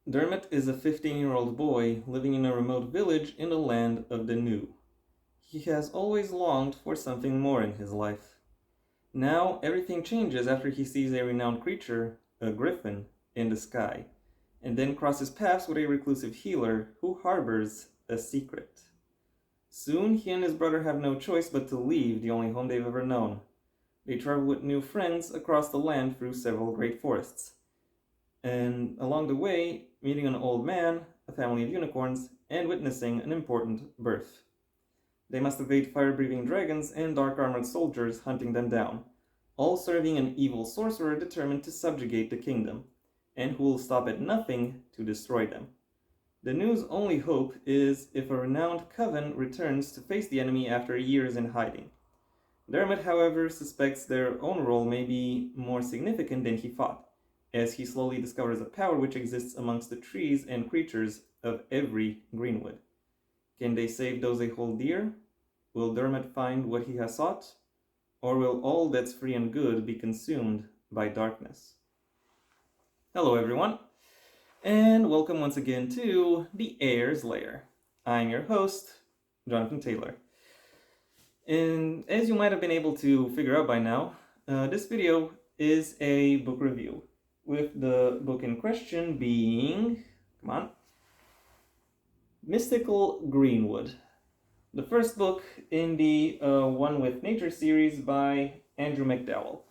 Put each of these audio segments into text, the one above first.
Dermot is a 15-year-old boy living in a remote village in the land of the New. He has always longed for something more in his life. Now everything changes after he sees a renowned creature, a griffin, in the sky, and then crosses paths with a reclusive healer who harbors a secret. Soon he and his brother have no choice but to leave the only home they've ever known. They travel with new friends across the land through several great forests, and along the way, meeting an old man, a family of unicorns, and witnessing an important birth. They must evade fire-breathing dragons and dark-armored soldiers hunting them down, all serving an evil sorcerer determined to subjugate the kingdom, and who will stop at nothing to destroy them. The New's only hope is if a renowned coven returns to face the enemy after years in hiding. Dermot, however, suspects their own role may be more significant than he thought, as he slowly discovers a power which exists amongst the trees and creatures of every Greenwood. Can they save those they hold dear? Will Dermot find what he has sought? Or will all that's free and good be consumed by darkness? Hello everyone, and welcome once again to the Heir's Lair. I'm your host, Jonathan Taylor. And as you might have been able to figure out by now, this video is a book review, with the book in question being, Mystical Greenwood, the first book in the One with Nature series by Andrew McDowell.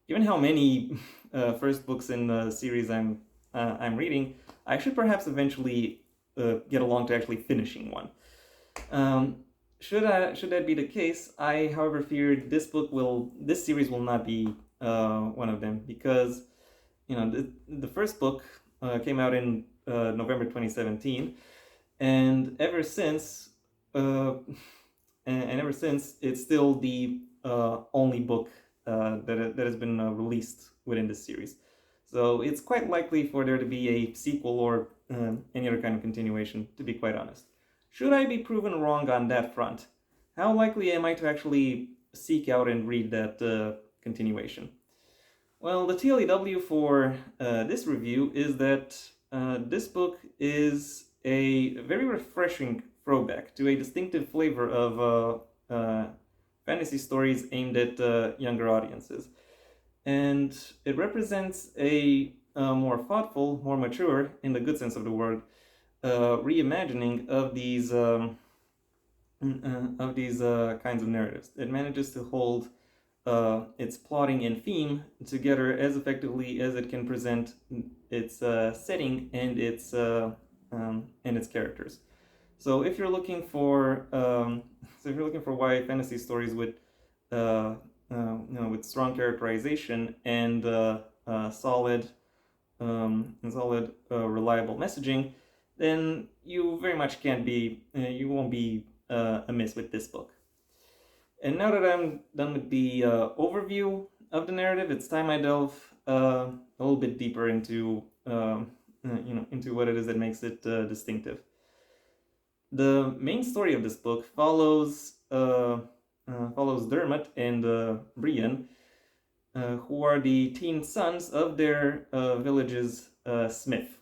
Given how many first books in the series I'm reading, I should perhaps eventually get along to actually finishing one. Should that be the case, I however fear this series will not be one of them, because the first book came out in November 2017, and ever since it's still the only book that has been released within this series. So it's quite likely for there to be a sequel or any other kind of continuation, to be quite honest. Should I be proven wrong on that front, how likely am I to actually seek out and read that continuation? Well, the TLEW for this review is that this book is a very refreshing throwback to a distinctive flavor of fantasy stories aimed at younger audiences. And it represents a more thoughtful, more mature, in the good sense of the word, reimagining of these kinds of narratives. It manages to hold its plotting and theme together as effectively as it can present its setting and its characters. So if you're looking for YA fantasy stories with with strong characterization and solid reliable messaging, then you very much you won't be amiss with this book. And now that I'm done with the overview of the narrative, it's time I delve a little bit deeper into into what it is that makes it distinctive. The main story of this book follows Dermot and Brian, who are the teen sons of their village's smith.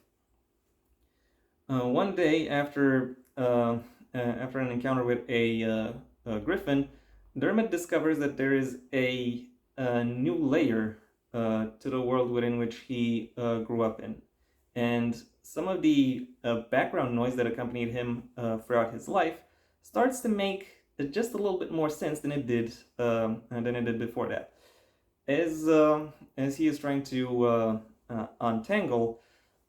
One day, after an encounter with a griffin, Dermot discovers that there is a new layer to the world within which he grew up in. And some of the background noise that accompanied him throughout his life starts to make just a little bit more sense than it did before that. As he is trying to untangle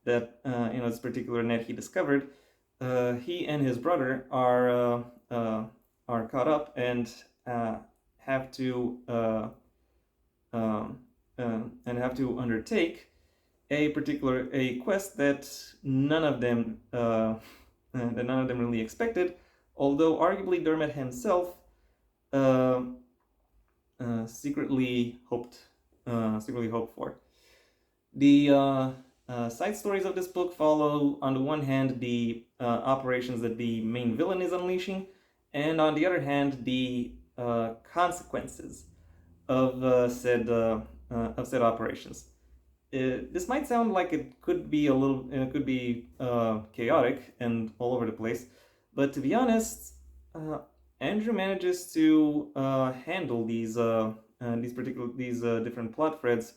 that this particular net he discovered, he and his brother are caught up and have to undertake a quest that none of them really expected, although arguably Dermot himself secretly hoped for. The side stories of this book follow, on the one hand, the operations that the main villain is unleashing, and on the other hand, the consequences of said operations. this might sound like it could be chaotic and all over the place, but to be honest, Andrew manages to handle these different plot threads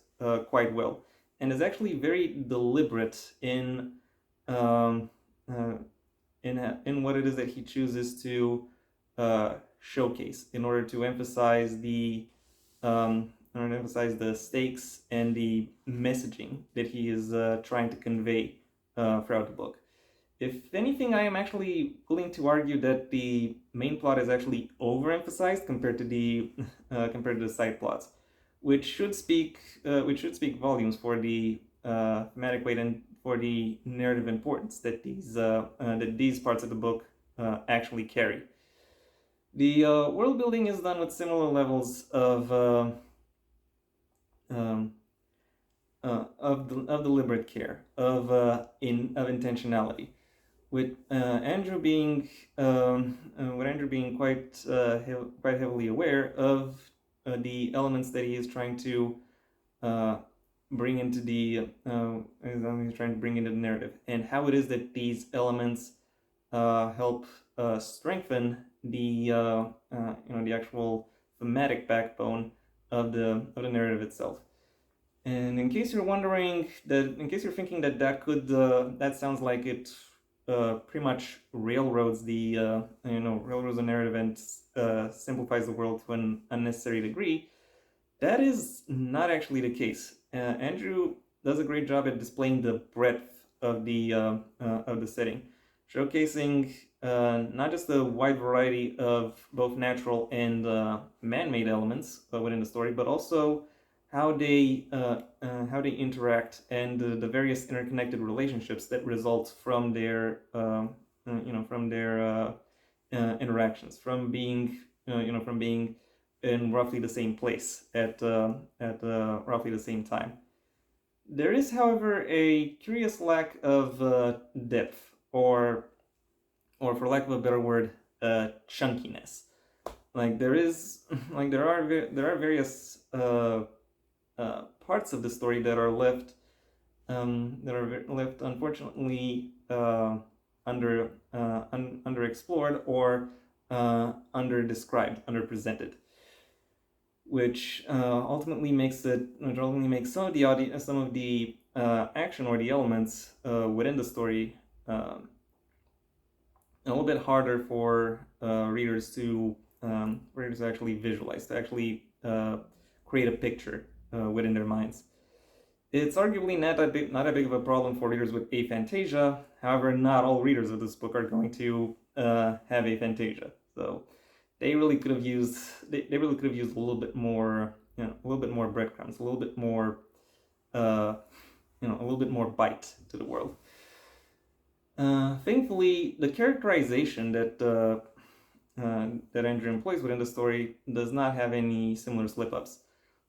quite well, and is actually very deliberate um, uh, in what it is that he chooses to showcase in order to emphasize the stakes and the messaging that he is trying to convey throughout the book. If anything, I am actually willing to argue that the main plot is actually overemphasized compared to the compared to the side plots, which should speak volumes for the thematic weight and for the narrative importance that these parts of the book actually carry. The world building is done with similar levels um, of deliberate care, of intentionality, with Andrew being quite heavily aware of the elements that he is trying to uh, bring into the narrative, and how it is that these elements help strengthen the actual thematic backbone of the narrative itself. And in case you're thinking that sounds like it pretty much railroads the narrative and simplifies the world to an unnecessary degree, that is not actually the case. Andrew does a great job at displaying the breadth of the setting, showcasing not just the wide variety of both natural and man-made elements within the story, but also how they interact and the various interconnected relationships that result from their interactions, from being in roughly the same place at roughly the same time. There is, however, a curious lack of depth, or for lack of a better word, chunkiness. Like there are various parts of the story that are left unfortunately underexplored or underdescribed, underpresented, which ultimately makes some of the action or the elements within the story a little bit harder for readers to actually visualize, to actually create a picture within their minds. It's arguably not that big of a problem for readers with aphantasia. However, not all readers of this book are going to have aphantasia, so they really could have used a little bit more, breadcrumbs, a little bit more bite to the world. Thankfully, the characterization that Andrew employs within the story does not have any similar slip-ups.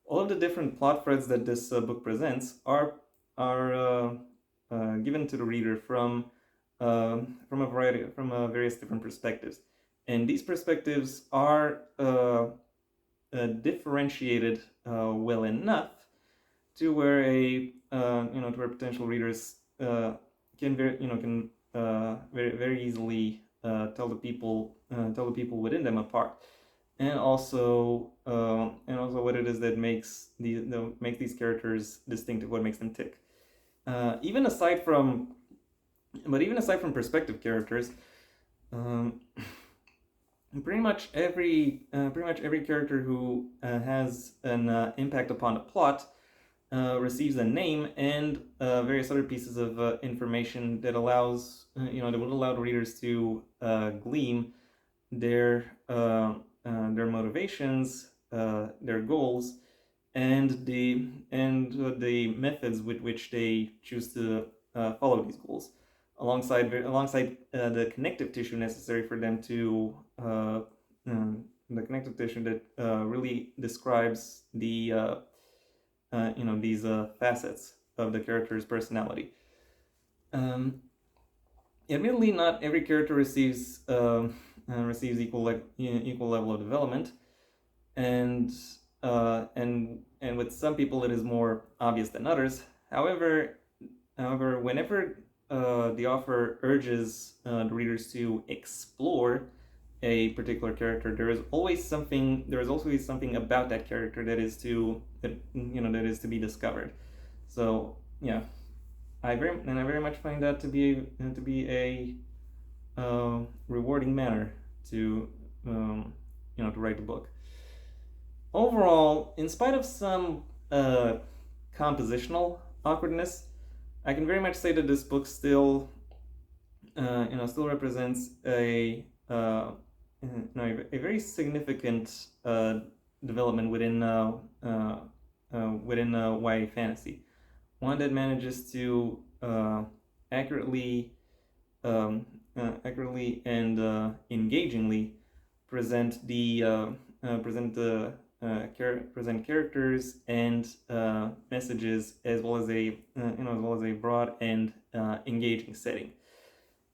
All of the different plot threads that this book presents are given to the reader from various different perspectives, and these perspectives are differentiated well enough to where potential readers can very easily tell the people within them apart, and also what it is that makes these characters distinctive, what makes them tick. Even aside from perspective characters, pretty much every character who has an impact upon the plot receives a name and various other pieces of information that would allow the readers to glean their motivations, their goals, and the methods with which they choose to follow these goals, alongside the connective tissue necessary for them to the connective tissue that really describes these facets of the character's personality. Admittedly, not every character receives equal level of development, and with some people it is more obvious than others. However, whenever the author urges the readers to explore a particular character, there is always something. There is always something about that character that is to be discovered. So yeah, I very much find that to be a rewarding manner to to write the book. Overall, in spite of some compositional awkwardness, I can very much say that this book still represents a very significant development within YA fantasy. One that manages to accurately accurately and engagingly present the present characters and messages as well as a broad and engaging setting,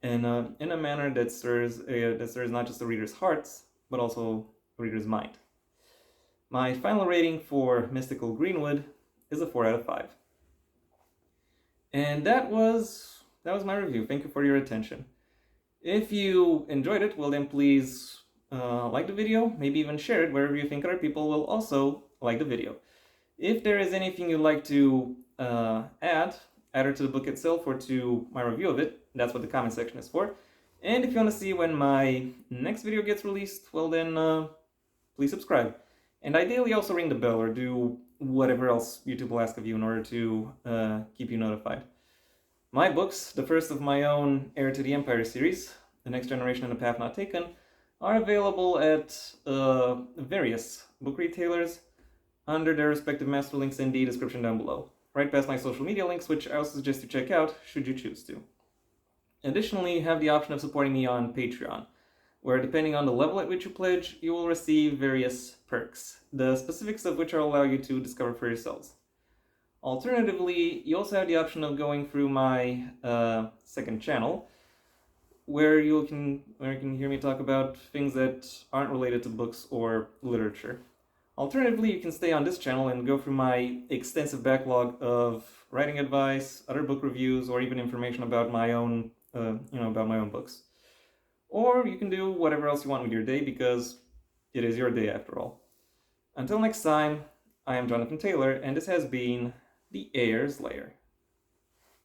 and in a manner that serves not just the reader's hearts but also the reader's mind. My final rating for Mystical Greenwood is a 4 out of 5. And that was my review. Thank you for your attention. If you enjoyed it, well then please like the video, maybe even share it wherever you think other people will also like the video. If there is anything you'd like to add, either to the book itself or to my review of it, that's what the comment section is for. And if you want to see when my next video gets released, well then please subscribe. And ideally also ring the bell or do whatever else YouTube will ask of you in order to keep you notified. My books, the first of my own Heir to the Empire series, The Next Generation and The Path Not Taken, are available at various book retailers under their respective master links in the description down below, right past my social media links, which I also suggest you check out should you choose to. Additionally, you have the option of supporting me on Patreon, where depending on the level at which you pledge, you will receive various perks, the specifics of which will allow you to discover for yourselves. Alternatively, you also have the option of going through my second channel, where you can hear me talk about things that aren't related to books or literature. Alternatively, you can stay on this channel and go through my extensive backlog of writing advice, other book reviews, or even information about my own books. Or you can do whatever else you want with your day, because it is your day after all. Until next time, I am Jonathan Taylor, and this has been the Heir's Lair.